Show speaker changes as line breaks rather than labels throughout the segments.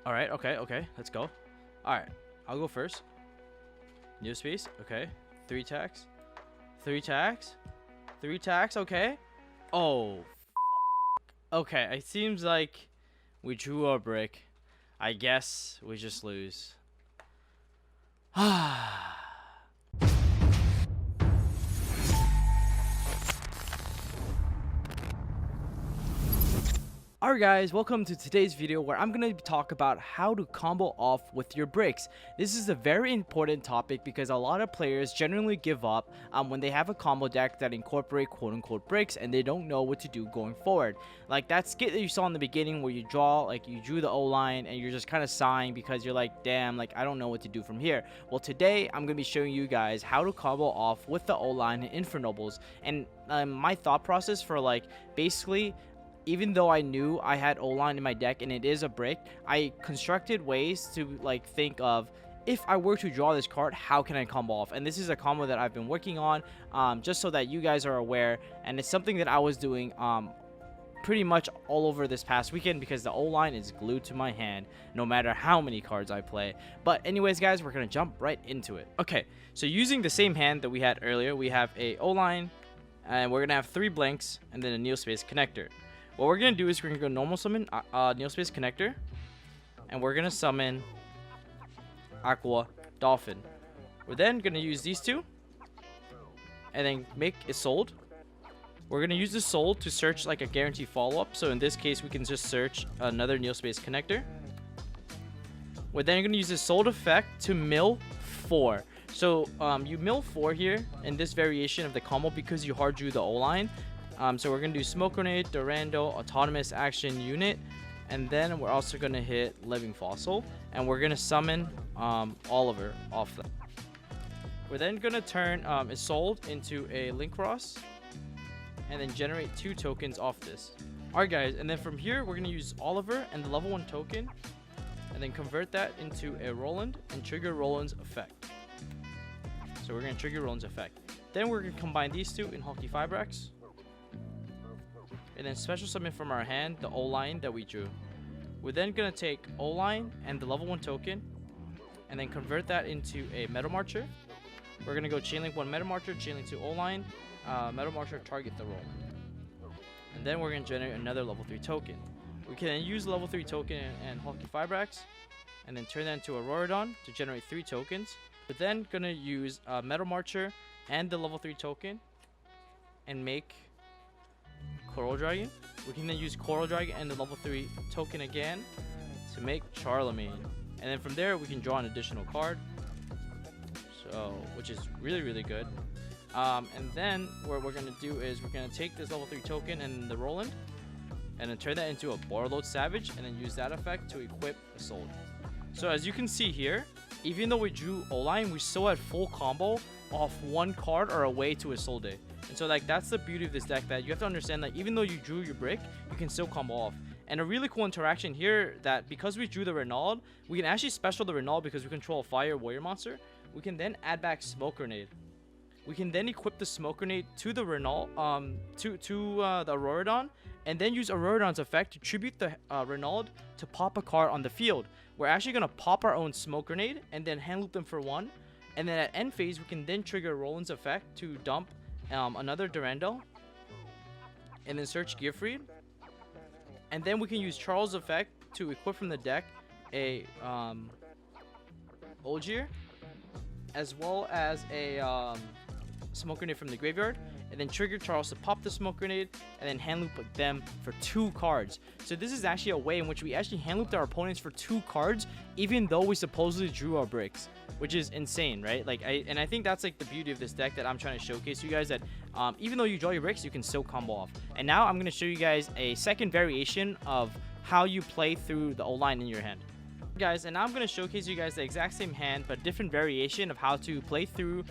All right. Okay. Let's go. All right. I'll go first. New space. Okay. 3 attacks. 3 attacks. 3 attacks. Okay. Oh. Okay. It seems like we drew our brick. I guess we just lose. Alright guys, welcome to today's video where I'm going to talk about how to combo off with your bricks. This is a very important topic because a lot of players generally give up when they have a combo deck that incorporate quote-unquote bricks and they don't know what to do going forward. Like that skit that you saw in the beginning where you drew the O-line and you're just kind of sighing because you're like, damn, like I don't know what to do from here. Well, today I'm going to be showing you guys how to combo off with the O-line and Infernobles. And my thought process for basically, even though I knew I had O-line in my deck and it is a brick, I constructed ways to think of, if I were to draw this card, how can I combo off? And this is a combo that I've been working on just so that you guys are aware. And it's something that I was doing pretty much all over this past weekend because the O-line is glued to my hand no matter how many cards I play. But anyways guys, we're going to jump right into it. Okay, so using the same hand that we had earlier, we have a O-line and we're going to have 3 blanks and then a Neospace connector. What we're going to do is we're going to go normal summon Neospace Connector. And we're going to summon Aqua Dolphin. We're then going to use these 2. And then make a sold. We're going to use the sold to search a guaranteed follow-up. So in this case, we can just search another Neospace Connector. We're then going to use the sold effect to mill 4. So you mill 4 here in this variation of the combo because you hard drew the O-line. So we're going to do Smoke Grenade, Durando, Autonomous Action Unit, and then we're also going to hit Living Fossil, and we're going to summon Oliver off that. We're then going to turn Isolde into a Link Cross, and then generate 2 tokens off this. Alright guys, and then from here we're going to use Oliver and the level 1 token, and then convert that into a Roland, and trigger Roland's effect. So we're going to trigger Roland's effect. Then we're going to combine these 2 in Hulky Fibrax. And then special summon from our hand the O-line that we drew. We're then going to take O-line and the level 1 token and then convert that into a Metal Marcher. We're going to go Chainlink 1 Metal Marcher, Chainlink 2 O-line, Metal Marcher, target the roll. And then we're going to generate another level 3 token. We can then use level 3 token and Hulky Fibrax and then turn that into a Auroradon to generate 3 tokens. We're then going to use Metal Marcher and the level 3 token and make Coral Dragon. We can then use Coral Dragon and the level 3 token again to make Charlemagne. And then from there we can draw an additional card. So, which is really good. And then what we're going to do is we're going to take this level 3 token and the Roland and then turn that into a Borload Savage and then use that effect to equip a Soul. So as you can see here, even though we drew O-line, we still had full combo off 1 card or away to a Soul Day. And so that's the beauty of this deck, that you have to understand that even though you drew your brick, you can still combo off. And a really cool interaction here, that because we drew the Renaud, we can actually special the Renaud because we control a fire warrior monster. We can then add back Smoke Grenade. We can then equip the Smoke Grenade to the Renaud, the Auroradon, and then use Auroradon's effect to tribute the Renaud to pop a card on the field. We're actually going to pop our own Smoke Grenade and then hand loop them for 1. And then at end phase, we can then trigger Roland's effect to dump another Durando and then search Gearfried. And then we can use Charles' effect to equip from the deck a Ogier as well as a Smoke Grenade from the graveyard, and then trigger Charles to pop the Smoke Grenade and then hand loop them for 2 cards. So this is actually a way in which we actually hand looped our opponents for 2 cards even though we supposedly drew our bricks, which is insane, right? I think that's the beauty of this deck that I'm trying to showcase to you guys, that even though you draw your bricks, you can still combo off. And now I'm going to show you guys a second variation of how you play through the O-line in your hand. Guys, and now I'm going to showcase you guys the exact same hand but different variation of how to play through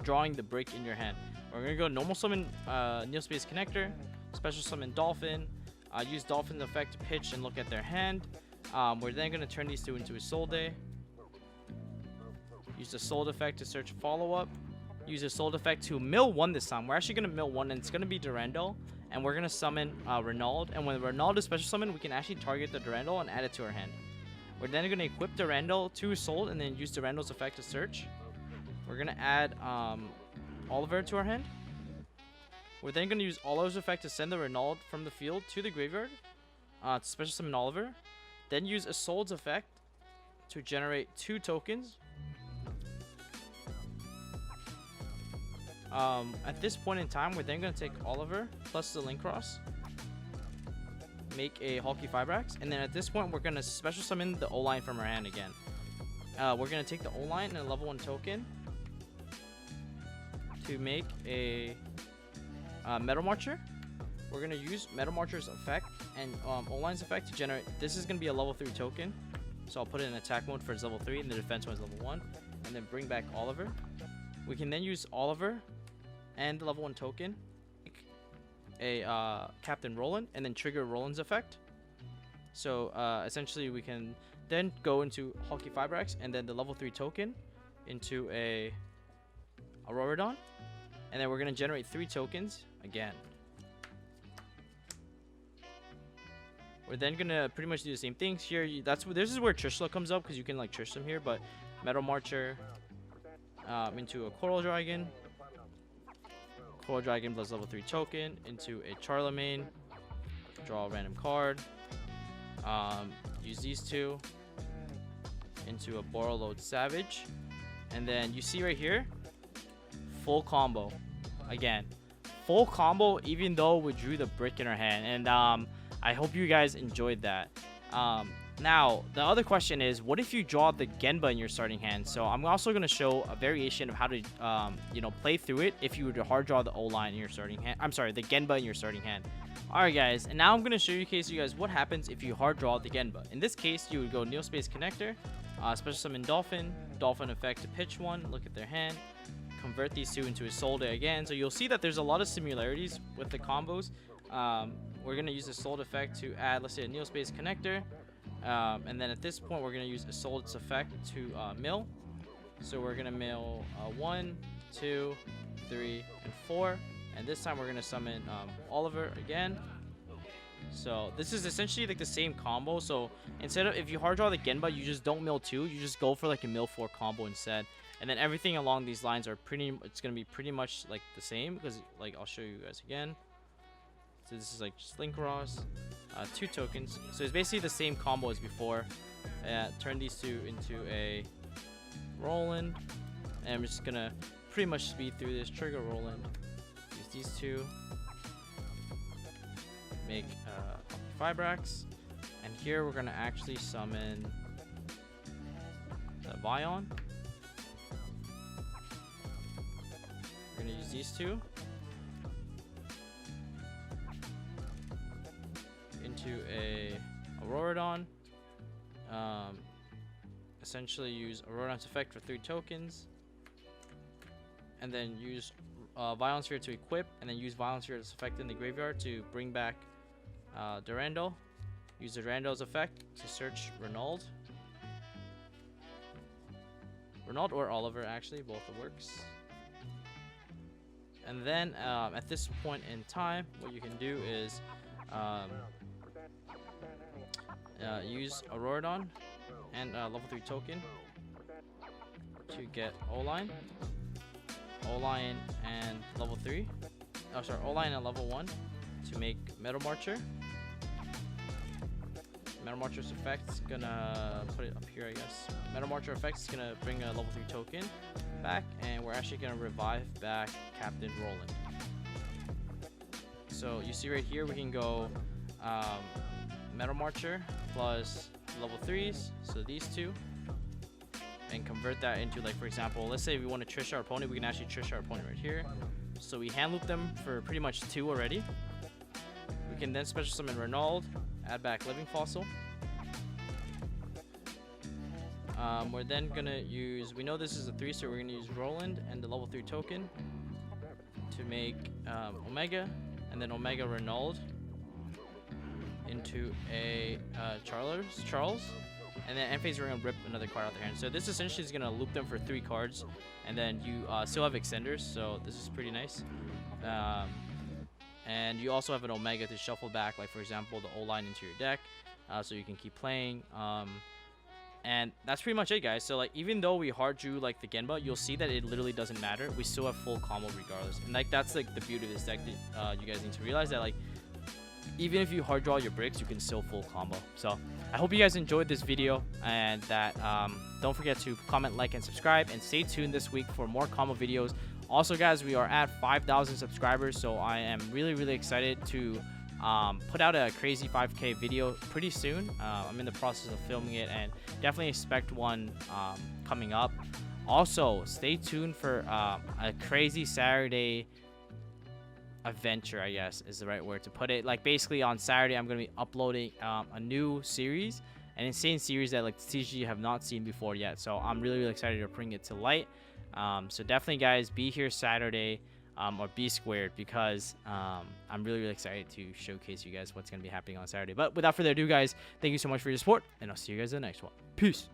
drawing the brick in your hand. We're going to go normal summon Neospace Connector, special summon Dolphin, use Dolphin's effect to pitch and look at their hand. We're then going to turn these 2 into a Soul Day, use the Soul effect to search follow-up, use a Soul effect to mill 1 this time. We're actually going to mill 1 and it's going to be Durando, and we're going to summon Renaud, and when Renaud is special summon, we can actually target the Durando and add it to our hand. We're then going to equip Durandal to Soul and then use Durandal's effect to search. We're going to add Oliver to our hand. We're then going to use Oliver's effect to send the Renault from the field to the graveyard. To special summon Oliver. Then use Isolde's effect to generate 2 tokens. At this point in time, we're then going to take Oliver plus the Link Cross. Make a Hulky Fibrax. And then at this point, we're going to special summon the O-Line from our hand again. We're going to take the O-Line and a level 1 token to make a Metal Marcher. We're going to use Metal Marcher's effect and O-Line's effect to generate. This is going to be a level 3 token. So I'll put it in attack mode for its level 3 and the defense mode is level 1. And then bring back Oliver. We can then use Oliver and the level 1 token, a Captain Roland, and then trigger Roland's effect. So essentially we can then go into Hulky Fibrax and then the level 3 token into a Auroradon. And then we're going to generate 3 tokens again. We're then going to pretty much do the same things here. This is where Trishula comes up because you can like Trish them here. But Metal Marcher into a Coral Dragon. Coral Dragon plus level 3 token into a Charlemagne. Draw a random card. Use these 2 into a Borreload Savage. And then you see right here, full combo. Again, full combo even though we drew the brick in our hand. And I hope you guys enjoyed that. Now, the other question is, what if you draw the Genba in your starting hand? So I'm also going to show a variation of how to, play through it if you were to hard draw the O-Line in your starting hand. I'm sorry, the Genba in your starting hand. Alright guys, and now I'm going to showcase you guys what happens if you hard draw the Genba. In this case, you would go Neospace Connector, special summon Dolphin, Dolphin effect to pitch 1, look at their hand, convert these 2 into a Isolde again. So you'll see that there's a lot of similarities with the combos. We're going to use the Isolde effect to add, let's say, a Neospace Connector. And then at this point, we're going to use Isolde's effect to mill. So we're going to mill 1, 2, 3, and 4. And this time, we're going to summon Oliver again. So this is essentially like the same combo. So instead of, if you hard draw the Genba, you just don't mill 2. You just go for like a mill 4 combo instead. And then everything along these lines are it's going to be pretty much like the same. Because like I'll show you guys again. So this is like just Link Cross, 2 tokens. So it's basically the same combo as before. Turn these 2 into a Roland. And I'm just going to pretty much speed through this. Trigger Roland. Use these 2. Make Fibrax. And here we're going to actually summon the Vion. We're going to use these 2. Into a Auroradon. Essentially use Auroradon's effect for 3 tokens. And then use Violence Sphere to equip. And then use Violence Sphere's effect in the graveyard to bring back Durandal. Use Durandal's effect to search Renault. Renault or Oliver, actually. Both works. And then at this point in time, what you can do is use Auroradon and level 3 token to get O-Line. O-Line and level 3. Oh, sorry, O-Line and level 1 to make Metal Marcher. Metal Marcher's effect is gonna put it up here, I guess. Metal Marcher effect is gonna bring a level 3 token back, and we're actually gonna revive back Captain Roland. So you see right here, we can go Metal Marcher plus level 3s, so these 2, and convert that into, like, for example, let's say we want to Trish our opponent, we can actually Trish our opponent right here. So we hand loop them for pretty much 2 already. We can then special summon Renault, add back Living Fossil. We're then gonna use, we know this is a 3, so we're gonna use Roland and the level 3 token to make Omega, and then Omega Renault into a Charles, and then end phase we're gonna rip another card out their hand. So this essentially is gonna loop them for 3 cards, and then you still have extenders, so this is pretty nice. And you also have an Omega to shuffle back, like for example the O-Line into your deck, so you can keep playing. And that's pretty much it, guys. So like, even though we hard drew like the Genba, you'll see that it literally doesn't matter. We still have full combo regardless. And like, that's like the beauty of this deck that you guys need to realize, that like, even if you hard draw your bricks, you can still full combo. So I hope you guys enjoyed this video, and that don't forget to comment, like, and subscribe, and stay tuned this week for more combo videos. Also, guys, we are at 5,000 subscribers, so I am really excited to put out a crazy 5K video pretty soon. I'm in the process of filming it, and definitely expect one coming up. Also, stay tuned for a crazy Saturday adventure, I guess is the right word to put it. Like, basically on Saturday, I'm going to be uploading a new series, an insane series that like TCG have not seen before yet. So I'm really excited to bring it to light. So definitely, guys, be here Saturday, or be squared, because I'm really excited to showcase you guys what's going to be happening on Saturday. But without further ado, guys, thank you so much for your support, and I'll see you guys in the next one. Peace.